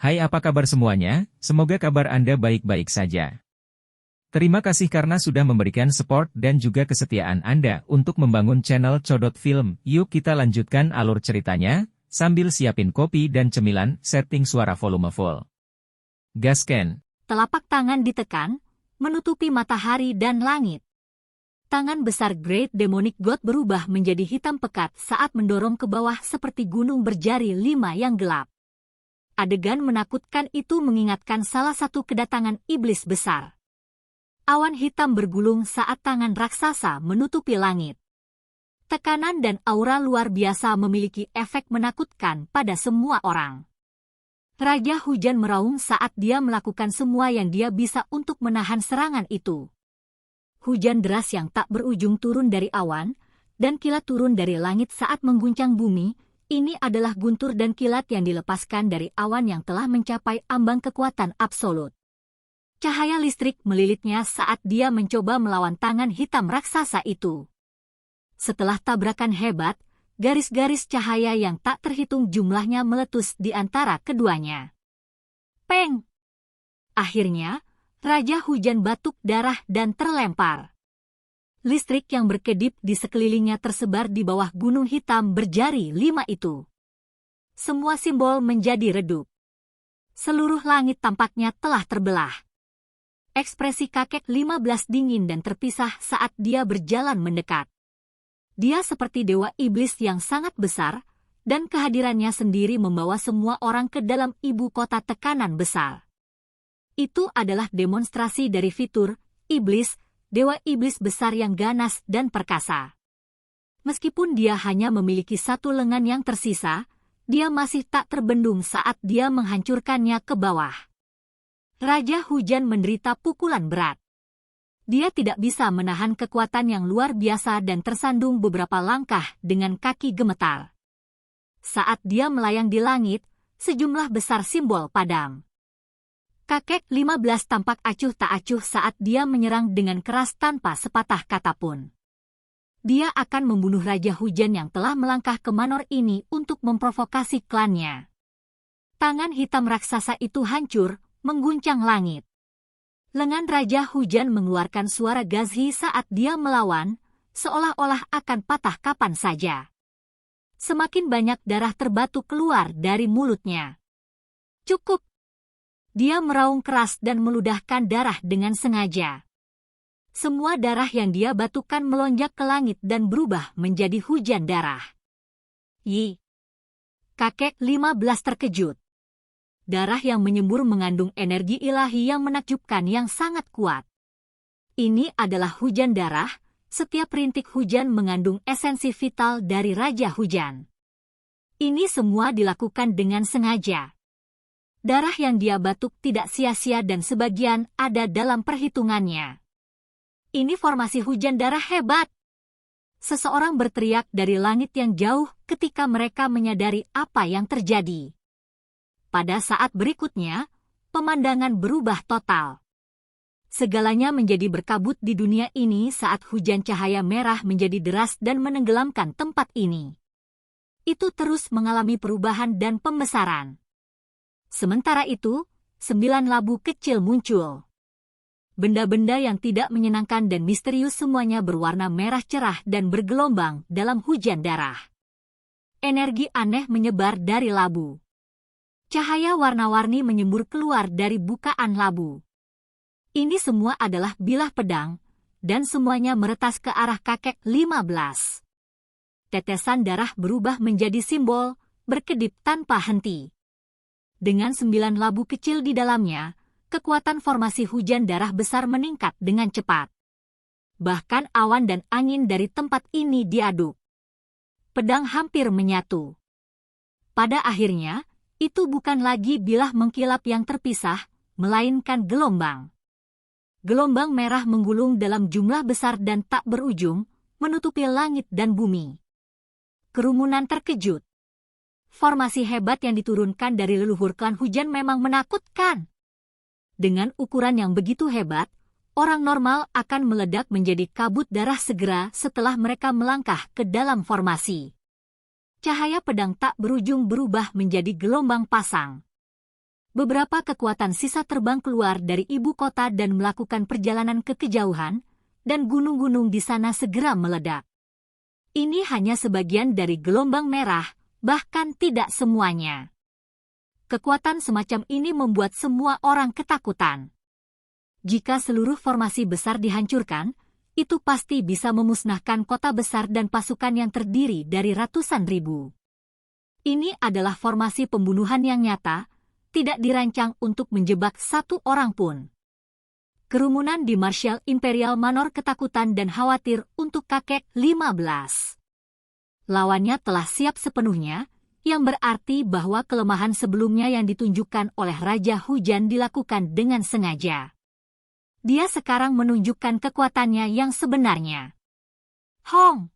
Hai, apa kabar semuanya? Semoga kabar Anda baik-baik saja. Terima kasih karena sudah memberikan support dan juga kesetiaan Anda untuk membangun channel Codot Film. Yuk kita lanjutkan alur ceritanya, sambil siapin kopi dan cemilan, setting suara volume full. Gasken. Telapak tangan ditekan, menutupi matahari dan langit. Tangan besar Great Demonic God berubah menjadi hitam pekat saat mendorong ke bawah seperti gunung berjari 5 yang gelap. Adegan menakutkan itu mengingatkan salah satu kedatangan iblis besar. Awan hitam bergulung saat tangan raksasa menutupi langit. Tekanan dan aura luar biasa memiliki efek menakutkan pada semua orang. Raja Hujan meraung saat dia melakukan semua yang dia bisa untuk menahan serangan itu. Hujan deras yang tak berujung turun dari awan, dan kilat turun dari langit saat mengguncang bumi. Ini adalah guntur dan kilat yang dilepaskan dari awan yang telah mencapai ambang kekuatan absolut. Cahaya listrik melilitnya saat dia mencoba melawan tangan hitam raksasa itu. Setelah tabrakan hebat, garis-garis cahaya yang tak terhitung jumlahnya meletus di antara keduanya. Peng! Akhirnya, Raja Hujan batuk darah dan terlempar. Listrik yang berkedip di sekelilingnya tersebar di bawah gunung hitam berjari 5 itu. Semua simbol menjadi redup. Seluruh langit tampaknya telah terbelah. Ekspresi kakek 15 dingin dan terpisah saat dia berjalan mendekat. Dia seperti dewa iblis yang sangat besar, dan kehadirannya sendiri membawa semua orang ke dalam ibu kota tekanan besar. Itu adalah demonstrasi dari fitur iblis, dewa iblis besar yang ganas dan perkasa. Meskipun dia hanya memiliki satu lengan yang tersisa, dia masih tak terbendung saat dia menghancurkannya ke bawah. Raja Hujan menderita pukulan berat. Dia tidak bisa menahan kekuatan yang luar biasa dan tersandung beberapa langkah dengan kaki gemetar. Saat dia melayang di langit, sejumlah besar simbol padam. Kakek 15 tampak acuh tak acuh saat dia menyerang dengan keras tanpa sepatah kata pun. Dia akan membunuh Raja Hujan yang telah melangkah ke Manor ini untuk memprovokasi klannya. Tangan hitam raksasa itu hancur, mengguncang langit. Lengan Raja Hujan mengeluarkan suara gazhi saat dia melawan, seolah-olah akan patah kapan saja. Semakin banyak darah terbatu keluar dari mulutnya. Cukup! Dia meraung keras dan meludahkan darah dengan sengaja. Semua darah yang dia batukan melonjak ke langit dan berubah menjadi hujan darah. Yi! Kakek 15 terkejut. Darah yang menyembur mengandung energi ilahi yang menakjubkan yang sangat kuat. Ini adalah hujan darah, setiap rintik hujan mengandung esensi vital dari Raja Hujan. Ini semua dilakukan dengan sengaja. Darah yang dia batuk tidak sia-sia dan sebagian ada dalam perhitungannya. Ini formasi hujan darah hebat. Seseorang berteriak dari langit yang jauh ketika mereka menyadari apa yang terjadi. Pada saat berikutnya, pemandangan berubah total. Segalanya menjadi berkabut di dunia ini saat hujan cahaya merah menjadi deras dan menenggelamkan tempat ini. Itu terus mengalami perubahan dan pembesaran. Sementara itu, 9 labu kecil muncul. Benda-benda yang tidak menyenangkan dan misterius semuanya berwarna merah cerah dan bergelombang dalam hujan darah. Energi aneh menyebar dari labu. Cahaya warna-warni menyembur keluar dari bukaan labu. Ini semua adalah bilah pedang, dan semuanya meretas ke arah kakek 15. Tetesan darah berubah menjadi simbol, berkedip tanpa henti. Dengan 9 labu kecil di dalamnya, kekuatan formasi hujan darah besar meningkat dengan cepat. Bahkan awan dan angin dari tempat ini diaduk. Pedang hampir menyatu. Pada akhirnya, itu bukan lagi bilah mengkilap yang terpisah, melainkan gelombang. Gelombang merah menggulung dalam jumlah besar dan tak berujung, menutupi langit dan bumi. Kerumunan terkejut. Formasi hebat yang diturunkan dari leluhur klan hujan memang menakutkan. Dengan ukuran yang begitu hebat, orang normal akan meledak menjadi kabut darah segera setelah mereka melangkah ke dalam formasi. Cahaya pedang tak berujung berubah menjadi gelombang pasang. Beberapa kekuatan sisa terbang keluar dari ibu kota dan melakukan perjalanan ke kejauhan, dan gunung-gunung di sana segera meledak. Ini hanya sebagian dari gelombang merah, bahkan tidak semuanya. Kekuatan semacam ini membuat semua orang ketakutan. Jika seluruh formasi besar dihancurkan, itu pasti bisa memusnahkan kota besar dan pasukan yang terdiri dari ratusan ribu. Ini adalah formasi pembunuhan yang nyata, tidak dirancang untuk menjebak satu orang pun. Kerumunan di Martial Imperial Manor ketakutan dan khawatir untuk kakek 15. Lawannya telah siap sepenuhnya, yang berarti bahwa kelemahan sebelumnya yang ditunjukkan oleh Raja Hujan dilakukan dengan sengaja. Dia sekarang menunjukkan kekuatannya yang sebenarnya. Hong!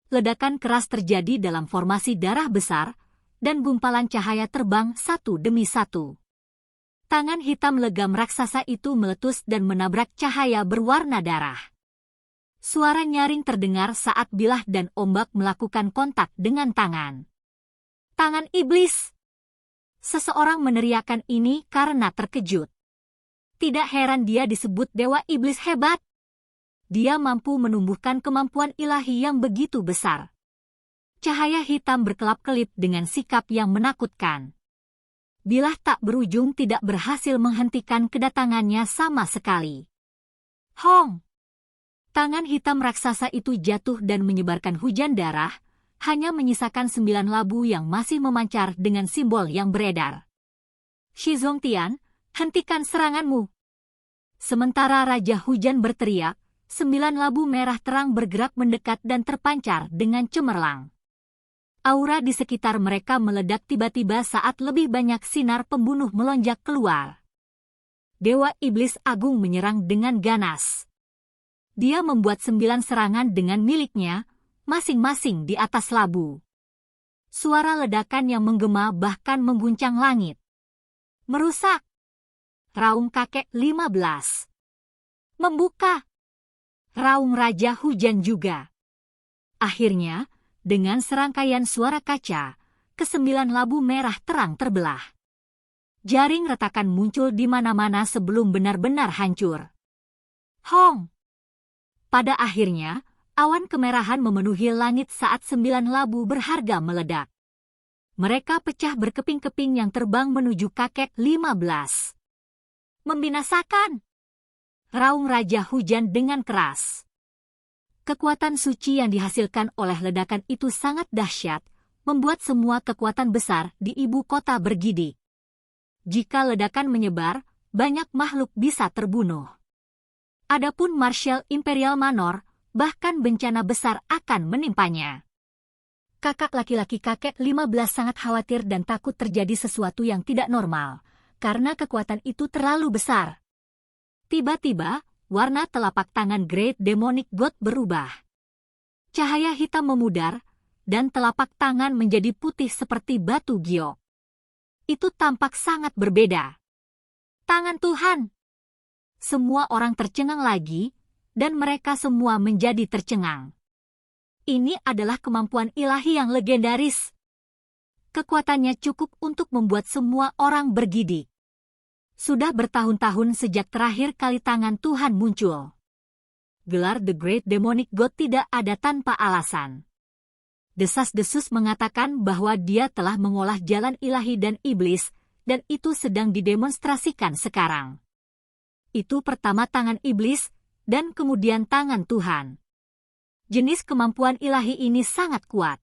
Ledakan keras terjadi dalam formasi darah besar, dan gumpalan cahaya terbang satu demi satu. Tangan hitam legam raksasa itu meletus dan menabrak cahaya berwarna darah. Suara nyaring terdengar saat bilah dan ombak melakukan kontak dengan tangan. Tangan iblis! Seseorang meneriakkan ini karena terkejut. Tidak heran dia disebut Dewa Iblis hebat. Dia mampu menumbuhkan kemampuan ilahi yang begitu besar. Cahaya hitam berkelap-kelip dengan sikap yang menakutkan. Bilah tak berujung tidak berhasil menghentikan kedatangannya sama sekali. Hong! Tangan hitam raksasa itu jatuh dan menyebarkan hujan darah, hanya menyisakan 9 labu yang masih memancar dengan simbol yang beredar. Shi Zongtian, hentikan seranganmu! Sementara Raja Hujan berteriak, 9 labu merah terang bergerak mendekat dan terpancar dengan cemerlang. Aura di sekitar mereka meledak tiba-tiba saat lebih banyak sinar pembunuh melonjak keluar. Dewa Iblis Agung menyerang dengan ganas. Dia membuat 9 serangan dengan miliknya, masing-masing di atas labu. Suara ledakan yang menggema bahkan mengguncang langit. Merusak! Raung kakek 15. Membuka! Raung Raja Hujan juga. Akhirnya, dengan serangkaian suara kaca, ke-9 labu merah terang terbelah. Jaring retakan muncul di mana-mana sebelum benar-benar hancur. Hong! Pada akhirnya, awan kemerahan memenuhi langit saat 9 labu berharga meledak. Mereka pecah berkeping-keping yang terbang menuju kakek 15. Membinasakan! Raung Raja Hujan dengan keras. Kekuatan suci yang dihasilkan oleh ledakan itu sangat dahsyat, membuat semua kekuatan besar di ibu kota bergidik. Jika ledakan menyebar, banyak makhluk bisa terbunuh. Adapun Martial Imperial Manor, bahkan bencana besar akan menimpanya. Kakak laki-laki kakek 15 sangat khawatir dan takut terjadi sesuatu yang tidak normal, karena kekuatan itu terlalu besar. Tiba-tiba, warna telapak tangan Great Demonic God berubah. Cahaya hitam memudar, dan telapak tangan menjadi putih seperti batu giok. Itu tampak sangat berbeda. Tangan Tuhan! Semua orang tercengang lagi, dan mereka semua menjadi tercengang. Ini adalah kemampuan ilahi yang legendaris. Kekuatannya cukup untuk membuat semua orang bergidik. Sudah bertahun-tahun sejak terakhir kali tangan Tuhan muncul. Gelar The Great Demonic God tidak ada tanpa alasan. Desas-desus mengatakan bahwa dia telah mengolah jalan ilahi dan iblis, dan itu sedang didemonstrasikan sekarang. Itu pertama tangan iblis, dan kemudian tangan Tuhan. Jenis kemampuan ilahi ini sangat kuat.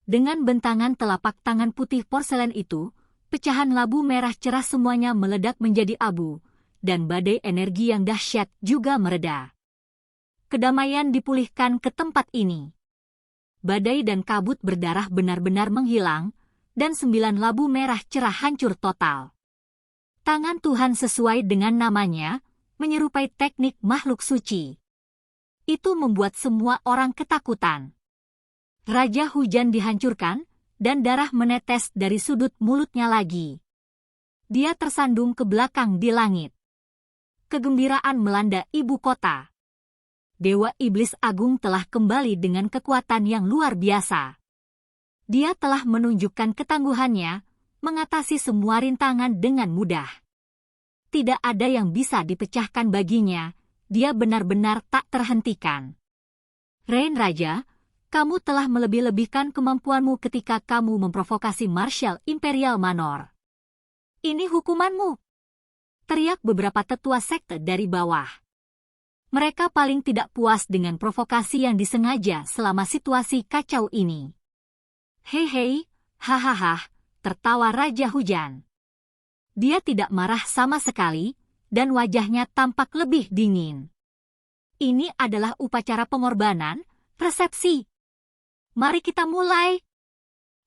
Dengan bentangan telapak tangan putih porselen itu, pecahan labu merah cerah semuanya meledak menjadi abu, dan badai energi yang dahsyat juga mereda. Kedamaian dipulihkan ke tempat ini. Badai dan kabut berdarah benar-benar menghilang, dan 9 labu merah cerah hancur total. Tangan Tuhan sesuai dengan namanya, menyerupai teknik makhluk suci. Itu membuat semua orang ketakutan. Raja Hujan dihancurkan, dan darah menetes dari sudut mulutnya lagi. Dia tersandung ke belakang di langit. Kegembiraan melanda ibu kota. Dewa Iblis Agung telah kembali dengan kekuatan yang luar biasa. Dia telah menunjukkan ketangguhannya, mengatasi semua rintangan dengan mudah. Tidak ada yang bisa dipecahkan baginya, dia benar-benar tak terhentikan. Rain Raja, kamu telah melebih-lebihkan kemampuanmu ketika kamu memprovokasi Marshal Imperial Manor. Ini hukumanmu, teriak beberapa tetua sekte dari bawah. Mereka paling tidak puas dengan provokasi yang disengaja selama situasi kacau ini. Hei, hahaha, tertawa Raja Hujan. Dia tidak marah sama sekali, dan wajahnya tampak lebih dingin. Ini adalah upacara pengorbanan, resepsi. Mari kita mulai.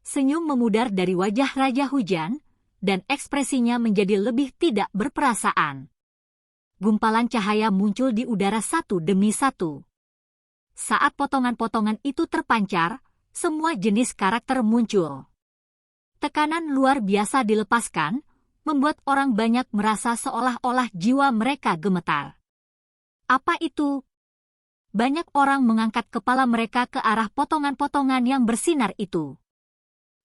Senyum memudar dari wajah Raja Hujan, dan ekspresinya menjadi lebih tidak berperasaan. Gumpalan cahaya muncul di udara satu demi satu. Saat potongan-potongan itu terpancar, semua jenis karakter muncul. Tekanan luar biasa dilepaskan, membuat orang banyak merasa seolah-olah jiwa mereka gemetar. Apa itu? Banyak orang mengangkat kepala mereka ke arah potongan-potongan yang bersinar itu.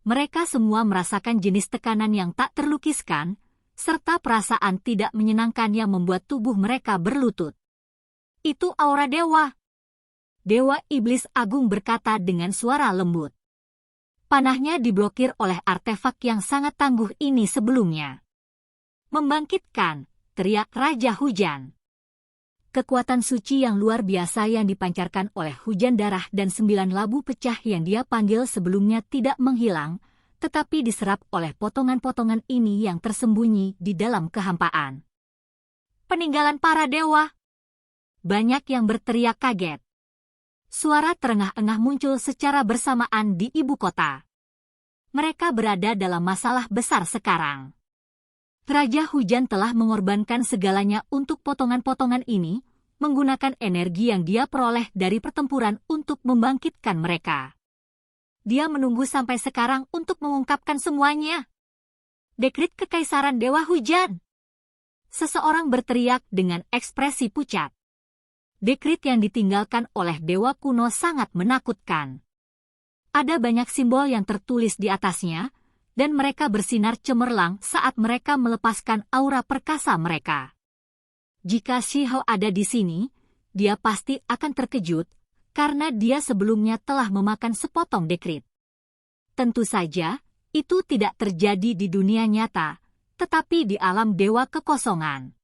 Mereka semua merasakan jenis tekanan yang tak terlukiskan, serta perasaan tidak menyenangkan yang membuat tubuh mereka berlutut. Itu aura dewa. Dewa Iblis Agung berkata dengan suara lembut. Panahnya diblokir oleh artefak yang sangat tangguh ini sebelumnya. Membangkitkan, teriak Raja Hujan. Kekuatan suci yang luar biasa yang dipancarkan oleh hujan darah dan 9 labu pecah yang dia panggil sebelumnya tidak menghilang, tetapi diserap oleh potongan-potongan ini yang tersembunyi di dalam kehampaan. Peninggalan para dewa. Banyak yang berteriak kaget. Suara terengah-engah muncul secara bersamaan di ibu kota. Mereka berada dalam masalah besar sekarang. Raja Hujan telah mengorbankan segalanya untuk potongan-potongan ini, menggunakan energi yang dia peroleh dari pertempuran untuk membangkitkan mereka. Dia menunggu sampai sekarang untuk mengungkapkan semuanya. Dekrit Kekaisaran Dewa Hujan. Seseorang berteriak dengan ekspresi pucat. Dekrit yang ditinggalkan oleh dewa kuno sangat menakutkan. Ada banyak simbol yang tertulis di atasnya, dan mereka bersinar cemerlang saat mereka melepaskan aura perkasa mereka. Jika Shihao ada di sini, dia pasti akan terkejut, karena dia sebelumnya telah memakan sepotong dekrit. Tentu saja, itu tidak terjadi di dunia nyata, tetapi di alam dewa kekosongan.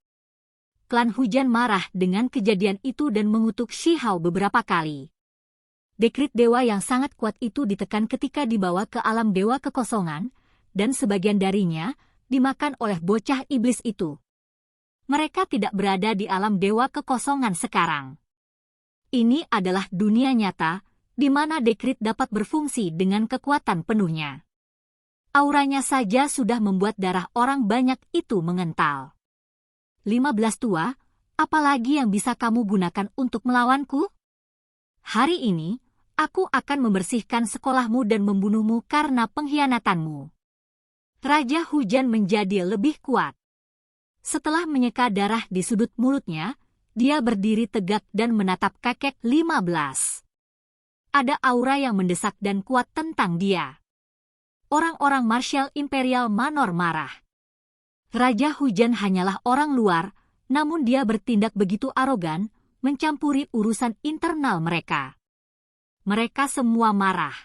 Klan Hujan marah dengan kejadian itu dan mengutuk Shihao beberapa kali. Dekrit dewa yang sangat kuat itu ditekan ketika dibawa ke alam dewa kekosongan, dan sebagian darinya dimakan oleh bocah iblis itu. Mereka tidak berada di alam dewa kekosongan sekarang. Ini adalah dunia nyata, di mana dekrit dapat berfungsi dengan kekuatan penuhnya. Auranya saja sudah membuat darah orang banyak itu mengental. 15 tua, apalagi yang bisa kamu gunakan untuk melawanku? Hari ini, aku akan membersihkan sekolahmu dan membunuhmu karena pengkhianatanmu. Raja Hujan menjadi lebih kuat. Setelah menyeka darah di sudut mulutnya, dia berdiri tegak dan menatap kakek 15. Ada aura yang mendesak dan kuat tentang dia. Orang-orang Marshal Imperial Manor marah. Raja Hujan hanyalah orang luar, namun dia bertindak begitu arogan, mencampuri urusan internal mereka. Mereka semua marah.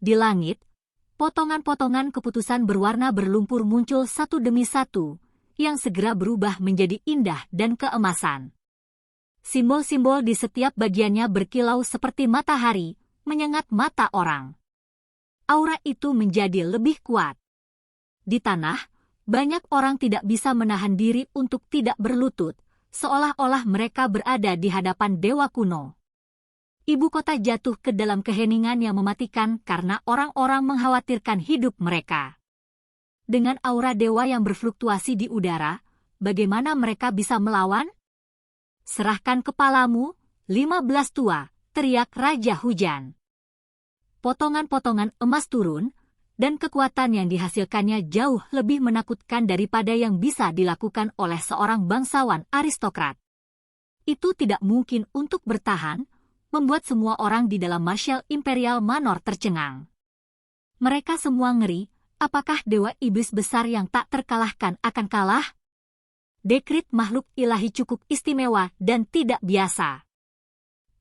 Di langit, potongan-potongan keputusan berwarna berlumpur muncul satu demi satu, yang segera berubah menjadi indah dan keemasan. Simbol-simbol di setiap bagiannya berkilau seperti matahari, menyengat mata orang. Aura itu menjadi lebih kuat. Di tanah, banyak orang tidak bisa menahan diri untuk tidak berlutut, seolah-olah mereka berada di hadapan dewa kuno. Ibu kota jatuh ke dalam keheningan yang mematikan karena orang-orang mengkhawatirkan hidup mereka. Dengan aura dewa yang berfluktuasi di udara, bagaimana mereka bisa melawan? Serahkan kepalamu, 15 tua, teriak Raja Hujan. Potongan-potongan emas turun, dan kekuatan yang dihasilkannya jauh lebih menakutkan daripada yang bisa dilakukan oleh seorang bangsawan aristokrat. Itu tidak mungkin untuk bertahan, membuat semua orang di dalam Marshal Imperial Manor tercengang. Mereka semua ngeri, Apakah dewa iblis besar yang tak terkalahkan akan kalah? Dekrit makhluk ilahi cukup istimewa dan tidak biasa.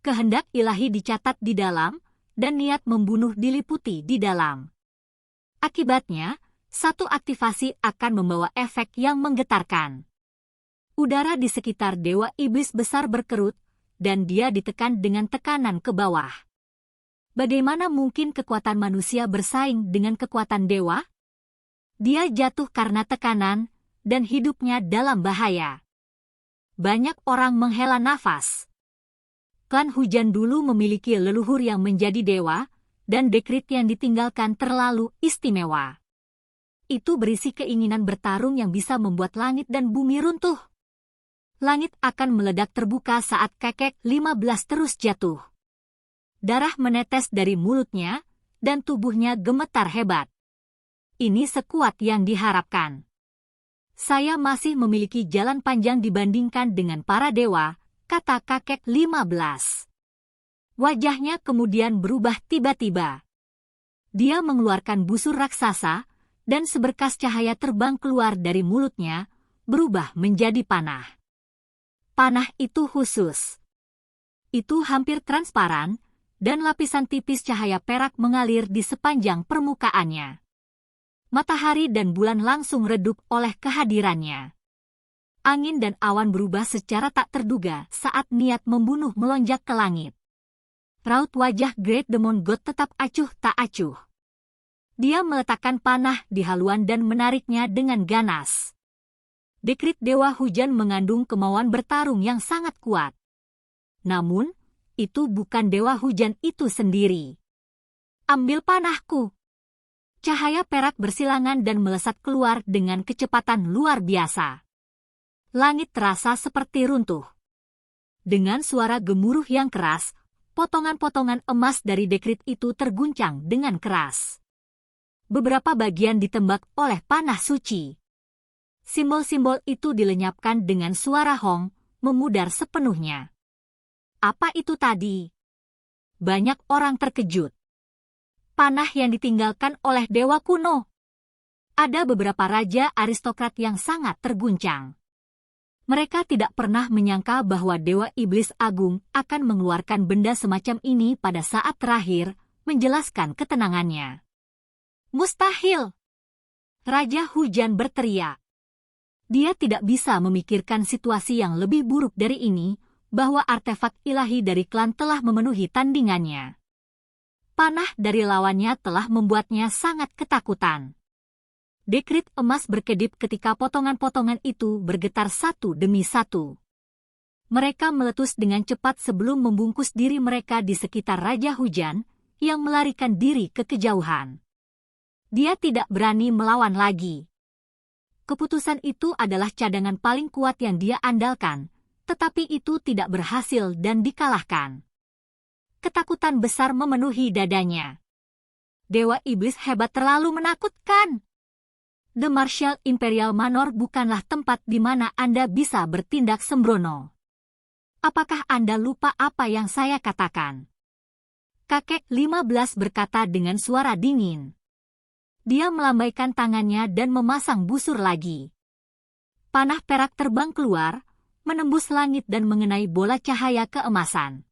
Kehendak ilahi dicatat di dalam, dan niat membunuh diliputi di dalam. Akibatnya, satu aktivasi akan membawa efek yang menggetarkan. Udara di sekitar dewa iblis besar berkerut, dan dia ditekan dengan tekanan ke bawah. Bagaimana mungkin kekuatan manusia bersaing dengan kekuatan dewa? Dia jatuh karena tekanan, dan hidupnya dalam bahaya. Banyak orang menghela nafas. Klan hujan dulu memiliki leluhur yang menjadi dewa, dan dekrit yang ditinggalkan terlalu istimewa. Itu berisi keinginan bertarung yang bisa membuat langit dan bumi runtuh. Langit akan meledak terbuka saat Kakek 15 terus jatuh. Darah menetes dari mulutnya, dan tubuhnya gemetar hebat. Ini sekuat yang diharapkan. Saya masih memiliki jalan panjang dibandingkan dengan para dewa, kata Kakek 15. Wajahnya kemudian berubah tiba-tiba. Dia mengeluarkan busur raksasa, dan seberkas cahaya terbang keluar dari mulutnya, berubah menjadi panah. Panah itu khusus. Itu hampir transparan, dan lapisan tipis cahaya perak mengalir di sepanjang permukaannya. Matahari dan bulan langsung redup oleh kehadirannya. Angin dan awan berubah secara tak terduga saat niat membunuh melonjak ke langit. Raut wajah Great Demon God tetap acuh tak acuh. Dia meletakkan panah di haluan dan menariknya dengan ganas. Dekrit Dewa Hujan mengandung kemauan bertarung yang sangat kuat. Namun, itu bukan Dewa Hujan itu sendiri. Ambil panahku. Cahaya perak bersilangan dan melesat keluar dengan kecepatan luar biasa. Langit terasa seperti runtuh. Dengan suara gemuruh yang keras, potongan-potongan emas dari dekrit itu terguncang dengan keras. Beberapa bagian ditembak oleh panah suci. Simbol-simbol itu dilenyapkan dengan suara hong, memudar sepenuhnya. Apa itu tadi? Banyak orang terkejut. Panah yang ditinggalkan oleh dewa kuno. Ada beberapa raja aristokrat yang sangat terguncang. Mereka tidak pernah menyangka bahwa Dewa Iblis Agung akan mengeluarkan benda semacam ini pada saat terakhir, menjelaskan ketenangannya. Mustahil! Raja Hujan berteriak. Dia tidak bisa memikirkan situasi yang lebih buruk dari ini, bahwa artefak ilahi dari klan telah memenuhi tandingannya. Panah dari lawannya telah membuatnya sangat ketakutan. Dekrit emas berkedip ketika potongan-potongan itu bergetar satu demi satu. Mereka meletus dengan cepat sebelum membungkus diri mereka di sekitar Raja Hujan, yang melarikan diri ke kejauhan. Dia tidak berani melawan lagi. Keputusan itu adalah cadangan paling kuat yang dia andalkan, tetapi itu tidak berhasil dan dikalahkan. Ketakutan besar memenuhi dadanya. Dewa Iblis hebat terlalu menakutkan. The Martial Imperial Manor bukanlah tempat di mana Anda bisa bertindak sembrono. Apakah Anda lupa apa yang saya katakan? Kakek 15 berkata dengan suara dingin. Dia melambaikan tangannya dan memasang busur lagi. Panah perak terbang keluar, menembus langit dan mengenai bola cahaya keemasan.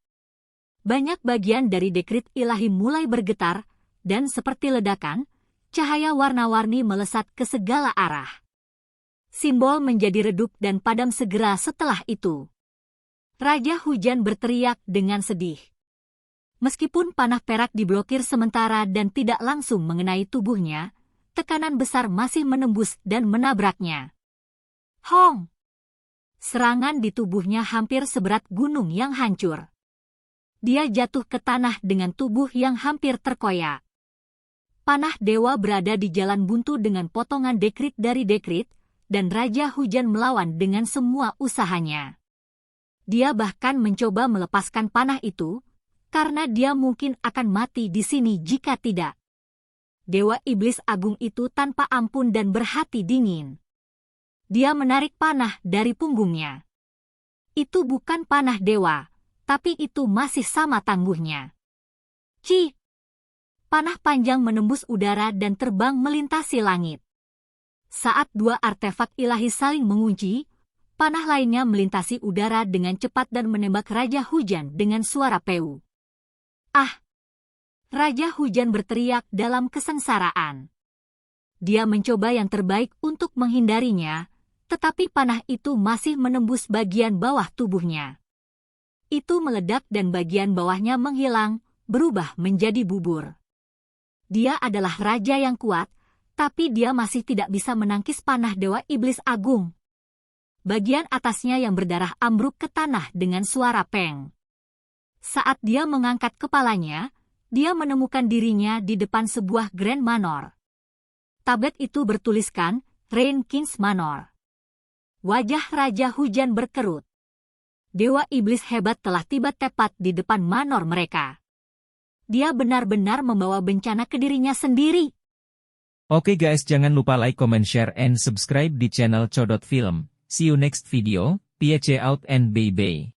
Banyak bagian dari dekrit ilahi mulai bergetar, dan seperti ledakan, cahaya warna-warni melesat ke segala arah. Simbol menjadi redup dan padam segera setelah itu. Raja Hujan berteriak dengan sedih. Meskipun panah perak diblokir sementara dan tidak langsung mengenai tubuhnya, tekanan besar masih menembus dan menabraknya. Hong! Serangan di tubuhnya hampir seberat gunung yang hancur. Dia jatuh ke tanah dengan tubuh yang hampir terkoyak. Panah dewa berada di jalan buntu dengan potongan dekrit dari dekrit, dan Raja Hujan melawan dengan semua usahanya. Dia bahkan mencoba melepaskan panah itu, karena dia mungkin akan mati di sini jika tidak. Dewa Iblis Agung itu tanpa ampun dan berhati dingin. Dia menarik panah dari punggungnya. Itu bukan panah dewa, tapi itu masih sama tangguhnya. Ci! panah panjang menembus udara dan terbang melintasi langit. Saat dua artefak ilahi saling mengunci, panah lainnya melintasi udara dengan cepat dan menembak Raja Hujan dengan suara peu. Ah! Raja Hujan berteriak dalam kesengsaraan. Dia mencoba yang terbaik untuk menghindarinya, tetapi panah itu masih menembus bagian bawah tubuhnya. Itu meledak dan bagian bawahnya menghilang, berubah menjadi bubur. Dia adalah raja yang kuat, tapi dia masih tidak bisa menangkis panah Dewa Iblis Agung. Bagian atasnya yang berdarah ambruk ke tanah dengan suara peng. Saat dia mengangkat kepalanya, dia menemukan dirinya di depan sebuah Grand Manor. Tablet itu bertuliskan, Rain King's Manor. Wajah Raja Hujan berkerut. Dewa Iblis hebat telah tiba tepat di depan manor mereka. Dia benar-benar membawa bencana ke dirinya sendiri. Oke guys, jangan lupa like, comment, share, and subscribe di channel Codot Film. See you next video, peace out and bye-bye.